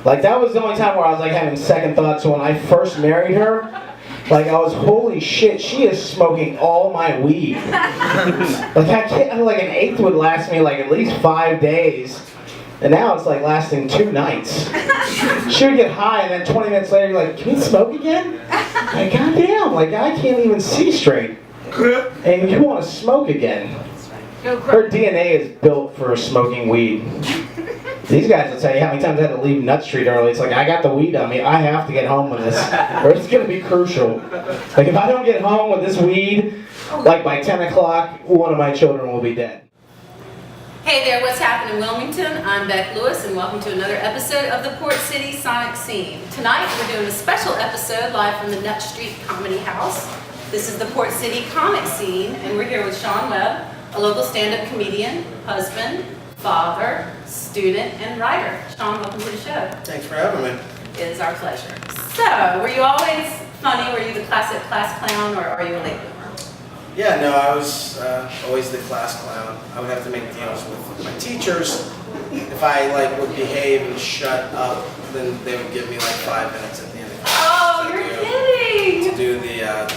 Like, that was the only time where I was like having second thoughts. When I first married her, like, I was, holy shit, she is smoking all my weed. Like, I can't, like, an eighth would last me like at least 5 days. And now it's like lasting 2 nights. She would get high, and then 20 minutes later, you're like, can we smoke again? Like, goddamn, like, I can't even see straight. And you want to smoke again. Her DNA is built for smoking weed. These guys will tell you how many times I had to leave Nut Street early. It's like, I got the weed on me. I have to get home with this, or it's going to be crucial. Like, if I don't get home with this weed, like by 10 o'clock, one of my children will be dead. Hey there, what's happening in Wilmington? I'm Beck Lewis, and welcome to another episode of the Port City Sonic Scene. Tonight, we're doing a special episode live from the Nut Street Comedy House. This is the Port City Comic Scene, and we're here with Sean Webb, a local stand-up comedian, husband, father, student, and writer. Sean, welcome to the show. Thanks for having me. It is our pleasure. So, were you always funny? Were you the classic class clown, or are you a late bloomer? Yeah, no, I was always the class clown. I would have to make deals with my teachers. If I would behave and shut up, then they would give me 5 minutes at the end of class. Oh, you're kidding! To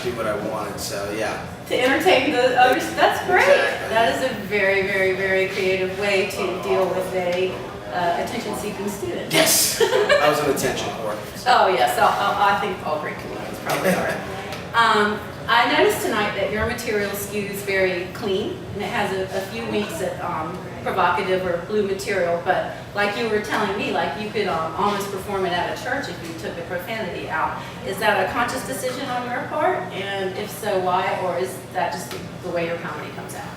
do what I wanted. So yeah. To entertain the others. That's great. Exactly. That is a very, very, very creative way to deal with a attention-seeking student. Yes. I was an attention whore. Oh yes, I think all great comedians probably are. I noticed tonight that your material skews very clean, and it has a few winks at provocative or blue material, but like you were telling me, like you could almost perform it at a church if you took the profanity out. Is that a conscious decision on your part? And if so, why? Or is that just the way your comedy comes out?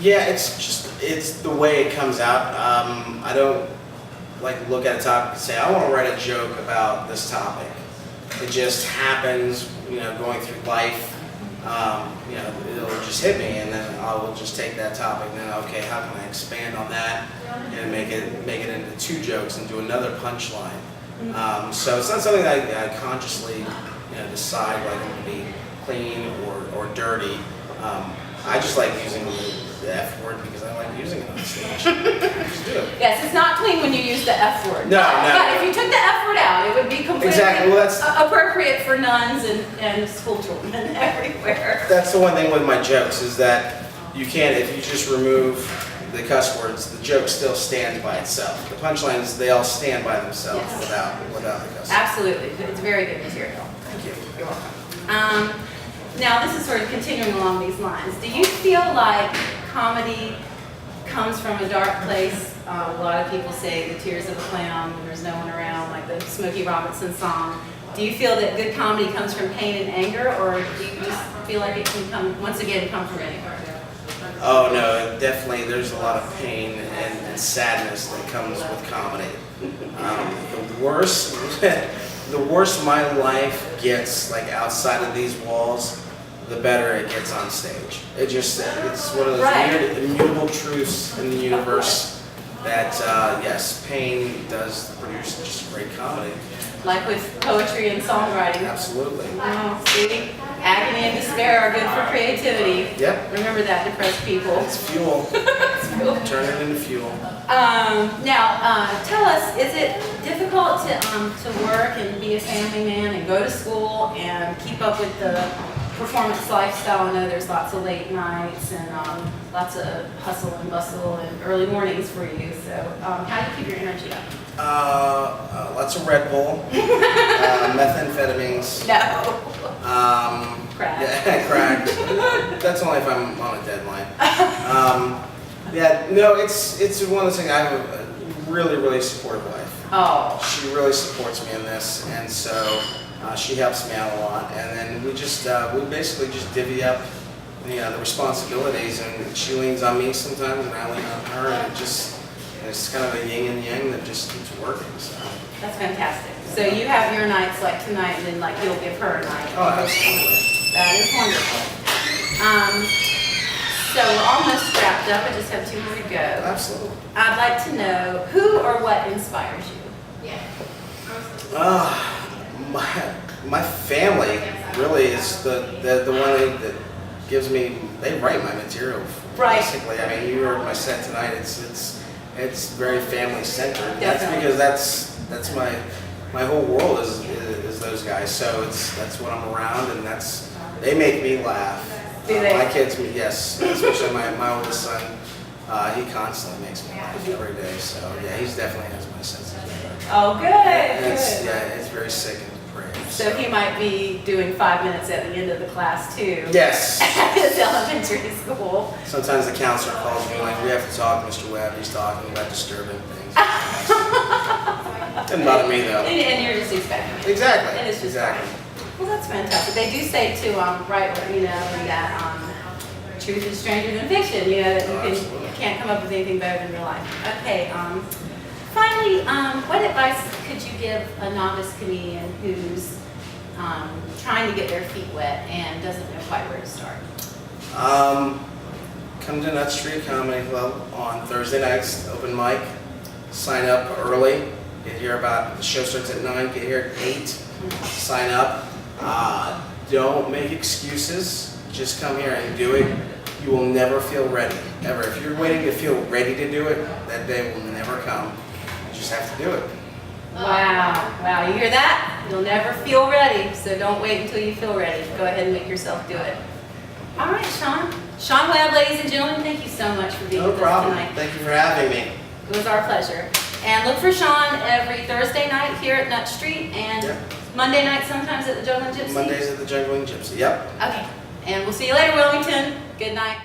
Yeah, it's the way it comes out. I don't look at a topic and say, I want to write a joke about this topic. It just happens, going through life, it'll just hit me, and then I will just take that topic and then, okay, how can I expand on that and make it into 2 jokes and do another punchline. So it's not something that I consciously, decide I'm going to be clean or dirty. I just like using the F word because I like using it on stage. Just do it. Yes, it's not clean when you use the F word. No. But if you took the F word out, it would be completely Exactly. Well, that's appropriate for nuns and school children everywhere. That's the one thing with my jokes is that you can't, if you just remove the cuss words, the joke still stands by itself. The punchlines, they all stand by themselves without the cuss words. Absolutely. It's very good material. Thank you. You're welcome. Now, this is sort of continuing along these lines. Do you feel like comedy comes from a dark place? A lot of people say the tears of a clown when there's no one around, like the Smokey Robinson song. Do you feel that good comedy comes from pain and anger, or do you just feel like it can come, once again, come from anywhere? Oh no, definitely there's a lot of pain and sadness that comes with comedy. The worse my life gets outside of these walls, the better it gets on stage. It's one of those weird immutable truths in the universe that yes, pain does produce just great comedy. Like with poetry and songwriting. Absolutely. Oh, see? Agony and despair are good for creativity. Yep. Remember that, depressed people. It's fuel. Turn it into fuel. Now, tell us, is it difficult to work and be a family man and go to school and keep up with the performance lifestyle? I know there's lots of late nights and lots of hustle and bustle and early mornings for you. So how do you keep your energy up? Lots of Red Bull, methamphetamines. No. Crack. Yeah, crack. That's only if I'm on a deadline. Yeah, no, it's one of those things. I have a really, really supportive wife. Oh. She really supports me in this, and so she helps me out a lot. And then we basically just divvy up the responsibilities, and she leans on me sometimes, and I lean on her, and it's kind of a yin and yang that just keeps working. So. That's fantastic. So you have your nights like tonight, and then you'll give her a night. Oh, absolutely. That is wonderful. So we're almost wrapped up. I just have 2 more to go. Absolutely. I'd like to know who or what inspires you? My family really is the one that gives me. They write my material. Right. Basically, I mean, you heard my set tonight. It's very family centered. That's Definitely. because that's my whole world is those guys. So that's what I'm around, and they make me laugh. Do they? My kids, yes, especially my oldest son. He constantly makes me laugh every day. So yeah, he's definitely has my sense of humor. Oh, good, It's, good. yeah, it's very sick and depraved. So he might be doing 5 minutes at the end of the class too. Yes. At his elementary school. Sometimes the counselor calls me like, we have to talk, Mr. Webb. He's talking about disturbing things. Doesn't bother me though. And you're just expecting it. Exactly. And it's just Exactly. fine. Well, that's fantastic. They do say too, right, you know, that truth is stranger than fiction. You know, that Absolutely. you can't come up with anything better than real life. Okay. Finally, what advice could you give a novice comedian who's trying to get their feet wet and doesn't know quite where to start? Come to Nut Street Comedy Club on Thursday nights, open mic. Sign up early. Get here the show starts at 9, get here at 8. Sign up. Don't make excuses. Just come here and do it. You will never feel ready, ever. If you're waiting to feel ready to do it, that day will never come. You just have to do it. Wow, wow, you hear that? You'll never feel ready, so don't wait until you feel ready. Go ahead and make yourself do it. All right, Sean. Sean Webb, ladies and gentlemen, thank you so much for being No with us problem. tonight. Thank you for having me. It was our pleasure. And look for Sean every Thursday night here at Nut Street and Yep. Monday night sometimes at the Juggling Gypsy. Mondays at the Juggling Gypsy. Yep. Okay, and we'll see you later, Wilmington. Good night.